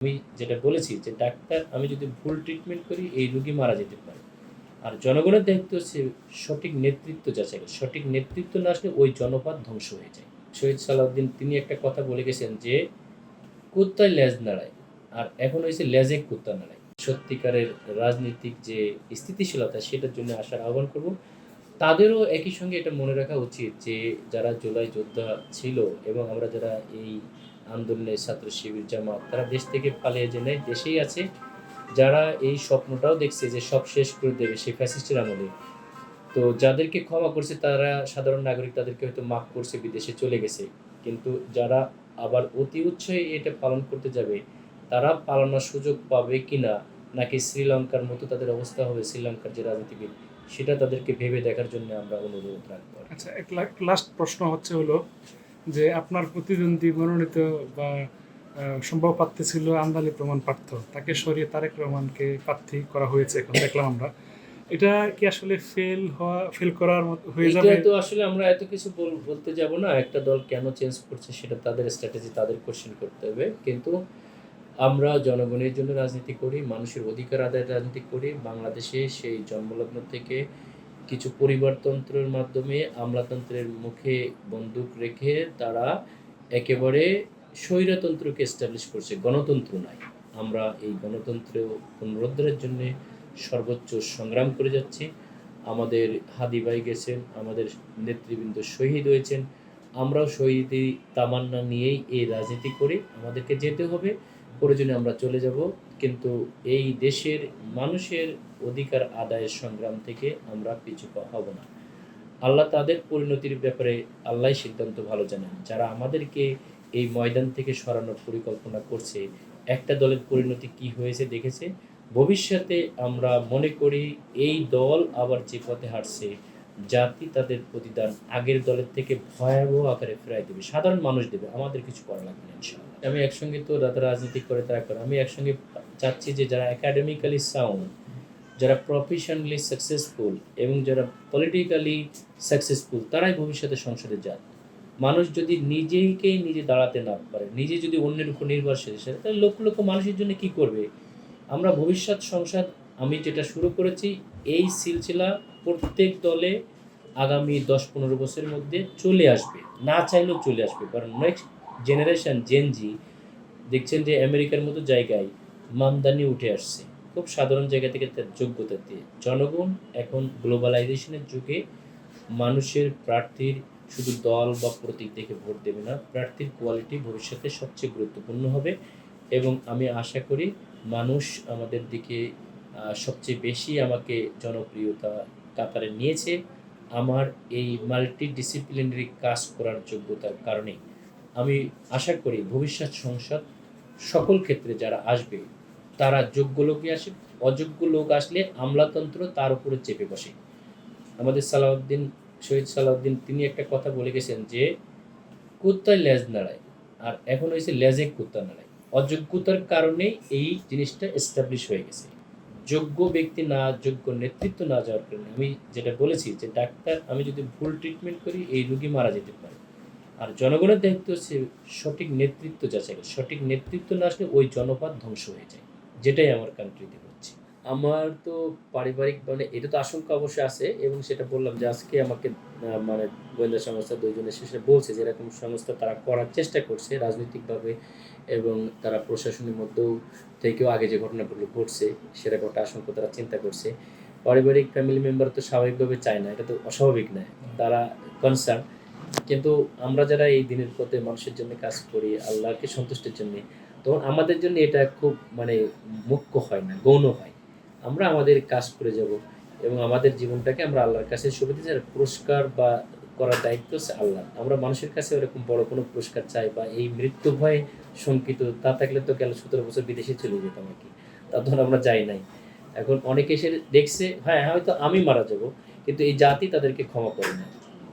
আমি যেটা বলেছি যে ডাক্তার আমি যদি ভুল ট্রিটমেন্ট করি এই রোগী মারা যেতে পারে। আর জনগণের দায়িত্ব হচ্ছে সঠিক নেতৃত্ব যাচাই করা। সঠিক নেতৃত্ব না আসলে ওই জনপদ ধ্বংস হয়ে যায়। শহীদ সালাউদ্দিন তিনি একটা কথা বলে গেছেন যে, "কুত্তায় লেজ নাড়ায়, আর এখন হইছে লেজে কুত্তা নাড়ায়।" সত্যিকারের রাজনীতিক যে স্থিতিশীলতা সেটার জন্য আসার আহ্বান করব। তাদেরও একই সঙ্গে এটা মনে রাখা উচিত যে যারা জুলাই যোদ্ধা ছিল এবং আমরা যারা এই আন্দোলনে ছাত্র শিবির জামাত তারা দেশ থেকে পালিয়ে যে নেয় দেশেই আছে। যারা এই স্বপ্নটাও দেখছে যে সব শেষ করে দেবে সেই ফ্যাসিস্টের আমলে। তো যাদেরকে ক্ষমা করছে তারা সাধারণ নাগরিক তাদেরকে হয়তো মাফ করছে বিদেশে চলে গেছে। কিন্তু যারা আবার অতি উৎসাহে এটা পালন করতে যাবে তারা পালানোর সুযোগ পাবে কিনা নাকি শ্রীলঙ্কার মতো তাদের অবস্থা হবে শ্রীলঙ্কার যে রাজনীতিবিদ সেটা তাদেরকে ভেবে দেখার জন্য আমরা অনুরোধ রাখবো। আচ্ছা, লাস্ট প্রশ্ন হলো যে আপনার প্রতিদ্বন্দ্বী মনোনীত বা সম্ভাব্য প্রার্থী ছিল আমদানি প্রমাণ পার্থ, তাকে সরিয়ে তারেক রহমানকে প্রার্থী করা হয়েছে এখন দেখলাম আমরা। এটা কি আসলে ফেল করার মতো হয়ে যাবে? তো আসলে আমরা এত কিছু বলতে যাব না। একটা দল কেন চেঞ্জ করছে সেটা তাদের স্ট্র্যাটেজি, তাদের কোশ্চেন করতে হবে। কিন্তু আমরা জনগণের জন্য রাজনীতি করি, মানুষের অধিকার আদায়ের রাজনীতি করি। বাংলাদেশে সেই জন্মলগ্ন থেকে কিছু পরিবারতন্ত্রের মাধ্যমে আমলাতন্ত্রের মুখে বন্দুক রেখে তারা একেবারে স্বৈরতন্ত্রকে এস্টাবলিশ করছে, গণতন্ত্র নাই। আমরা এই গণতন্ত্র পুনরুদ্ধারের জন্যে সর্বোচ্চ সংগ্রাম করে যাচ্ছি। আমাদের হাদি ভাই গেছেন, আমাদের নেতৃবৃন্দ শহীদ হয়েছেন। আমরাও শহীদি তামান্না নিয়েই এই রাজনীতি করি। আমাদেরকে যেতে হবে, প্রয়োজনে আমরা চলে যাব। কিন্তু এই দেশের মানুষের অধিকার আদায়ের সংগ্রাম থেকে আমরা পিছু পা হব না। আল্লাহ তাদের পরিণতির ব্যাপারে আল্লাহই সিদ্ধান্ত ভালো জানেন। যারা আমাদেরকে এই ময়দান থেকে সরানোর পরিকল্পনা করছে, একটা দলের পরিণতি কি হয়েছে দেখেছে। ভবিষ্যতে আমরা মনে করি এই দল আবার যে পথে হাঁটছে, জাতি তাদের প্রতিদান আগের দলের থেকে ভয়াবহ আকারে ফেরাই দেবে। সাধারণ মানুষ দেবে। আমাদের কিছু করা লাগবে না ইনশাআল্লাহ। আমি একসঙ্গে তো রাজনীতি করে তারা করে। আমি একসঙ্গে চাচ্ছি যে যারা একাডেমিক্যালি সাউন্ড, যারা প্রফেশনালি সাকসেসফুল এবং যারা পলিটিক্যালি সাকসেসফুল তারাই ভবিষ্যতে সংসদে যান। মানুষ যদি নিজে দাঁড়াতে না পারে, নিজে যদি অন্যের উপর নির্ভরশীল তাহলে লক্ষ লক্ষ মানুষের জন্য কি করবে? আমরা ভবিষ্যৎ সংসদ আমি যেটা শুরু করেছি এই সিলসিলা প্রত্যেক দলে আগামী 10-15 বছরের মধ্যে চলে আসবে। না চাইলেও চলে আসবে। কারণ নেক্সট জেনারেশন জেনজি দেখছেন যে আমেরিকার মতো জায়গায় মামদানি উঠে আসছে। খুব সাধারণ জায়গা থেকে তার যোগ্যতা দিয়ে। জনগণ এখন গ্লোবালাইজেশনের যুগে মানুষের প্রার্থীর শুধু দল বা প্রতীক দেখে ভোট দেবে না, প্রার্থীর কোয়ালিটি ভবিষ্যতে সবচেয়ে গুরুত্বপূর্ণ হবে। এবং আমি আশা করি মানুষ আমাদের দিকে সবচেয়ে বেশি আমাকে জনপ্রিয়তা কাতারে নিয়েছে আমার এই মাল্টিডিসিপ্লিনারি কাজ করার যোগ্যতার কারণেই। আমি আশা করি ভবিষ্যৎ সংসদ সকল ক্ষেত্রে যারা আসবে তারা যোগ্য লোকই আসে। অযোগ্য লোক আসলে আমলাতন্ত্র তার উপরে চেপে বসে। আমাদের শহীদ সালাউদ্দিন তিনি একটা কথা বলে গেছেন যে, "কুত্তায় লেজ নাড়ায়, আর এখন হইছে লেজে কুত্তা নাড়ায়।" অযোগ্যতার কারণে এই জিনিসটা এস্টাবলিশ হয়ে গেছে। যোগ্য ব্যক্তি না, যোগ্য নেতৃত্ব না যাওয়ার কারণে আমি যেটা বলেছি যে ডাক্তার আমি যদি ভুল ট্রিটমেন্ট করি এই রোগী মারা যেতে পারে। আর জনগণের দায়িত্ব হচ্ছে সঠিক নেতৃত্ব যাচাই করা। সঠিক নেতৃত্ব না আসলে ওই জনপদ ধ্বংস হয়ে যায়। যেটাই আমার কান্ট্রিতে হচ্ছে। আমার তো পারিবারিক মানে এটা তো আশঙ্কা অবশ্যই আছে এবং সেটা বললাম যে আজকে আমাকে মানে গোয়েন্দা সংস্থা ২ জন এসে সেটা বলছে যে এরকম সংস্থা তারা করার চেষ্টা করছে রাজনৈতিকভাবে এবং তারা প্রশাসনের মধ্যেও থেকেও আগে যে ঘটনাগুলো ঘটছে সেরকম একটা আশঙ্কা তারা চিন্তা করছে। পারিবারিক ফ্যামিলি মেম্বার তো স্বাভাবিকভাবে চায় না। এটা তো অস্বাভাবিক নয়। তারা কনসার্ন। কিন্তু আমরা যারা এই দিনের পথে মানুষের জন্য কাজ করি, আল্লাহকে সন্তুষ্টির জন্যে, তখন আমাদের জন্য এটা খুব মানে মুখ্য হয় না, গৌণ হয়। আমরা আমাদের কাজ করে যাব এবং আমাদের জীবনটাকে আমরা আল্লাহর কাছে সঁপে দিতে চাই। পুরস্কার বা করার দায়িত্ব হচ্ছে আল্লাহর। আমরা মানুষের কাছে ওরকম বড় কোনো পুরস্কার চাই বা এই মৃত্যু ভয়ে শঙ্কিত তা থাকলে তো গেল ১৭ বছর বিদেশে চলে যেতাম আরকি। তখন আমরা যাই নাই। এখন অনেকে এসে দেখছে, হ্যাঁ, হয়তো আমি মারা যাবো। কিন্তু এই জাতি তাদেরকে ক্ষমা করে না।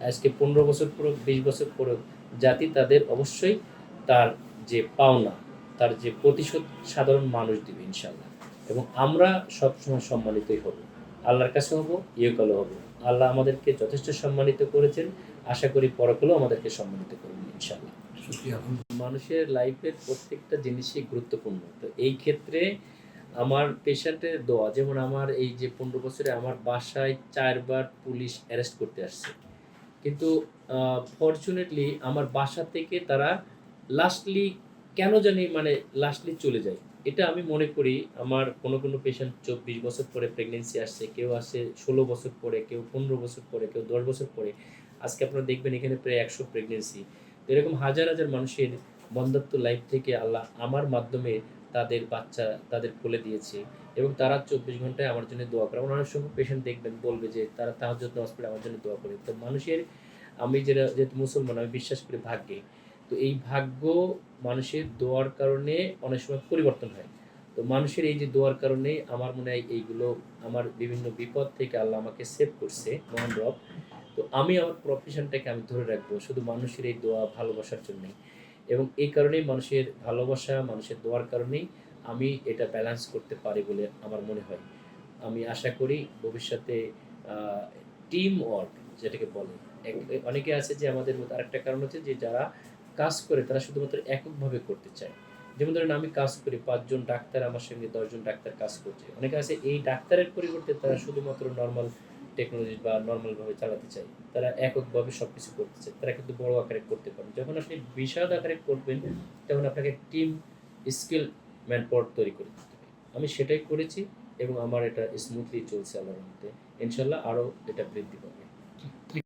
আজকে ১৫ বছর পরে, ২০ বছর পরে জাতি তাদের অবশ্যই তার যে পাওনা, তার যে প্রতিশোধ সাধারণ মানুষ দিবে ইনশাআল্লাহ। এবং আমরা সবসময় সম্মানিতই হব। আল্লাহর কাছে হব, ইহকালেও হব। আল্লাহ আমাদেরকে যথেষ্ট সম্মানিত করেছেন। আশা করি পরকালেও আমাদেরকে সম্মানিত করবেন ইনশাআল্লাহ। শুকরিয়া। মানুষের লাইফের প্রত্যেকটা জিনিসই গুরুত্বপূর্ণ। তো এই ক্ষেত্রে আমার পেশেন্টের দোয়া, যেমন আমার এই যে ১৫ বছরে আমার বাসায় ৪ বার পুলিশ অ্যারেস্ট করতে আসছে। কিন্তু ফরচুনেটলি আমার বাসা থেকে তারা লাস্টলি কেন জানি মানে লাস্টলি চলে যায়। এটা আমি মনে করি আমার কোনো পেশেন্ট ২৪ বছর পরে প্রেগন্যান্সি আসছে, কেউ আসে ১৬ বছর পরে, কেউ ১৫ বছর পরে, কেউ ১০ বছর পরে। আজকে আপনারা দেখবেন এখানে প্রায় ১০০ প্রেগন্যান্সি। তো এরকম হাজার, হাজার মানুষের বন্ধ্যাত্ব লাইফ থেকে আল্লাহ আমার মাধ্যমে তাদের বাচ্চা তাদের কোলে দিয়েছে এবং তারা ২৪ ঘন্টায় আমার জন্য দোয়া করে। অনেক সময় পেশেন্ট দেখবেন বলবে যে তারা তাহাজ্জুদ নামাজ পড়ে আমার জন্য দোয়া করে। তো মানুষের আমি যেহেতু মুসলমান আমি বিশ্বাস করি ভাগ্যে। তো এই ভাগ্য মানুষের দোয়ার কারণে অনেক সময় পরিবর্তন হয়। তো মানুষের এই যে দোয়ার কারণে আমার মনে হয় এইগুলো আমার বিভিন্ন বিপদ থেকে আল্লাহ আমাকে সেভ করছে মহান রব। তো আমি আমার প্রফেশনটাকে আমি ধরে রাখবো শুধু মানুষের এই দোয়া ভালোবাসার জন্যই। এবং এই কারণেই মানুষের ভালোবাসা, মানুষের দোয়ার কারণেই আমি এটা ব্যালেন্স করতে পারি বলে আমার মনে হয়। আমি আশা করি ভবিষ্যতে আ টিম ওয়ার্ক যেটাকে বলে। অনেকে আছে যে আমাদের মধ্যে আরেকটা কারণ হচ্ছে যে যারা কাজ করে তারা শুধুমাত্র এককভাবে করতে চায়। যেমন ধরেন আমি কাজ করি ৫ জন ডাক্তার আমার সঙ্গে ১০ জন ডাক্তার কাজ করছে। অনেকে আছে এই ডাক্তারের পরিবর্তে তারা শুধুমাত্র নরমাল টেকনোলজি বা নরমাল ভাবে চালাতে চায়। তারা এককভাবে সবকিছু করতে চায়। তারা কিন্তু বড় আকারে করতে পারে। যখন আপনি বিশাল আকারে করবেন তখন আপনাকে টিম স্কিল ম্যান পাওয়ার তৈরি করে দিতে হবে। আমি সেটাই করেছি এবং আমার এটা স্মুথলি চলছে আল্লাহর রহমতে। ইনশাআল্লাহ আরো এটা বৃদ্ধি পাবে। ঠিক